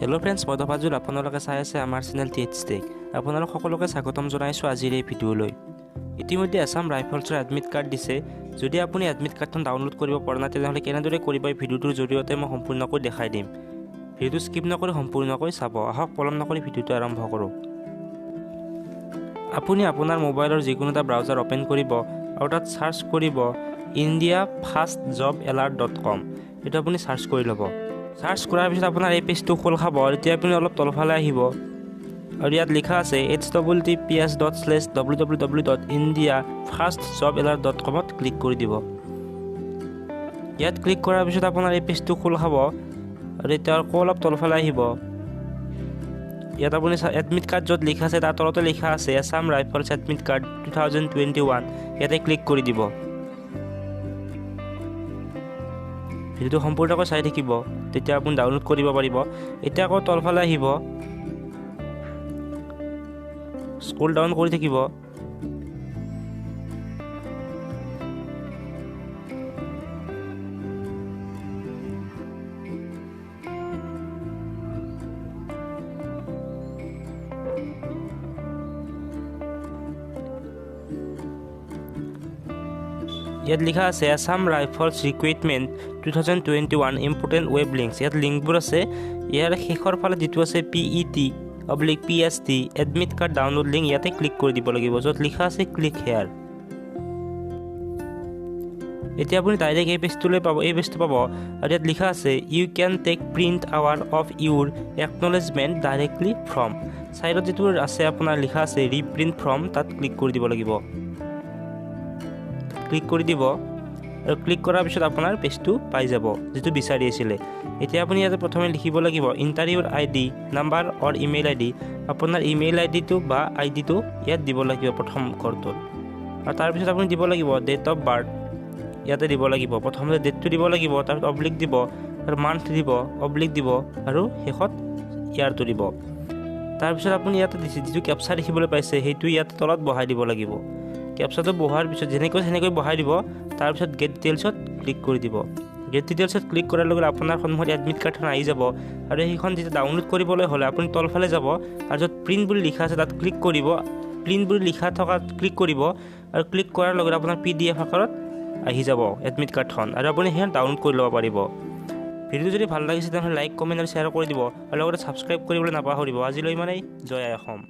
Hello' friends, মই তফাজুল। আপোনালোকে চাই আছে আমাৰ চেনেল টেক। আপোনালোক সকলোকে স্বাগতম জনাইছোঁ আজিৰ এই ভিডিঅ'লৈ। ইতিমধ্যে আছাম ৰাইফলছৰ এডমিট কাৰ্ড দিছে। যদি আপুনি এডমিট কাৰ্ডখন ডাউনলোড কৰিব পৰা নাই তেনেহ'লে কেনেদৰে কৰিব এই ভিডিঅ'টোৰ জৰিয়তে মই সম্পূৰ্ণকৈ দেখাই দিম। ভিডিঅ'টো স্কিপ নকৰি সম্পূৰ্ণকৈ চাব। আহক পলম নকৰি ভিডিঅ'টো আৰম্ভ কৰোঁ। আপুনি আপোনাৰ মোবাইলৰ যিকোনো এটা ব্ৰাউজাৰ অ'পেন কৰিব আৰু তাত চাৰ্চ কৰিব indiafastjobalert.com। এইটো আপুনি চাৰ্চ কৰি ল'ব। চাৰ্চ কৰাৰ পিছত আপোনাৰ এই পেজটো খোল খাব। এতিয়া আপুনি অলপ তলফালে আহিব আৰু ইয়াত লিখা আছে https://www.indiafastjobalert.com ক্লিক কৰি দিব। ইয়াত ক্লিক কৰাৰ পিছত আপোনাৰ এই পেজটো খোল খাব আৰু এতিয়া আকৌ অলপ তলফালে আহিব। ইয়াত আপুনি এডমিট কাৰ্ড য'ত লিখা আছে তাৰ তলতে লিখা আছে আছাম ৰাইফলছ এডমিট কাৰ্ড 2021। ইয়াতে ক্লিক কৰি দিব। ভিডিঅ'টো সম্পূৰ্ণকৈ চাই থাকিব, তেতিয়া আপুনি ডাউনলোড কৰিব পাৰিব। এতিয়া আকৌ তলফালে আহিব, স্ক্ৰল ডাউন কৰি থাকিব। ইয়াত লিখা আছে Assam rifles recruitment 2021 important web links. ইয়াত লিংকবোৰ আছে। ইয়াৰ শেষৰ ফালে যিটো আছে PET/PST admit card download link, ইয়াতে ক্লিক কৰি দিব লাগিব য'ত লিখা আছে ক্লিক হেয়াৰ। এতিয়া আপুনি ডাইৰেক্ট এই পেজটোলৈ পাব, এই পেজটো পাব আৰু ইয়াত লিখা আছে you can take print our of your acknowledgement directly from. ছাইডত যিটো আছে আপোনাৰ লিখা আছে ৰিপ্ৰিণ্ট ফ্ৰম, তাত ক্লিক কৰি দিব লাগিব। ক্লিক কৰি দিব আৰু ক্লিক কৰাৰ পিছত আপোনাৰ পেজটো পাই যাব যিটো বিচাৰি আছিলে। এতিয়া আপুনি ইয়াতে প্ৰথমে লিখিব লাগিব ইণ্টাৰ ইউৰ ID নাম্বাৰ অৰ ইমেইল ID। আপোনাৰ ইমেইল IDটো বা IDটো ইয়াত দিব লাগিব প্ৰথম ঘৰটোত। আৰু তাৰপিছত আপুনি দিব লাগিব ডেট অফ বাৰ্থ, ইয়াতে দিব লাগিব। প্ৰথমতে ডেটটো দিব লাগিব, তাৰপিছত অব্লিক দিব, আৰু মান্থ দিব, অব্লিক দিব, আৰু শেষত ইয়াৰটো দিব। তাৰপিছত আপুনি ইয়াতে যিটো কেপচা দেখিবলৈ পাইছে সেইটো ইয়াত তলত বহাই দিব লাগিব। কেপচাটো বহাৰ পিছত যেনেকৈ বহাই দিব, তাৰপিছত গেট ডিটেইলছত ক্লিক কৰি দিব। গেট ডিটেইলছত ক্লিক কৰাৰ লগে লগে আপোনাৰ সন্মুখত এডমিট কাৰ্ডখন আহি যাব আৰু সেইখন যেতিয়া ডাউনলোড কৰিবলৈ হ'লে আপুনি তলফালে যাব আৰু য'ত প্ৰিণ্ট বুলি লিখা আছে তাত ক্লিক কৰিব। প্ৰিণ্ট বুলি লিখা থকা ক্লিক কৰিব আৰু ক্লিক কৰাৰ লগে লগে আপোনাৰ PDF আকাৰত আহি যাব এডমিট কাৰ্ডখন আৰু আপুনি সেইখন ডাউনলোড কৰি ল'ব পাৰিব। ভিডিঅ'টো যদি ভাল লাগিছে তেনেহ'লে লাইক, কমেণ্ট আৰু শ্বেয়াৰ কৰি দিব আৰু লগতে ছাবস্ক্ৰাইব কৰিবলৈ নাপাহৰিব। আজিলৈ ইমানেই। জয় আই অসম।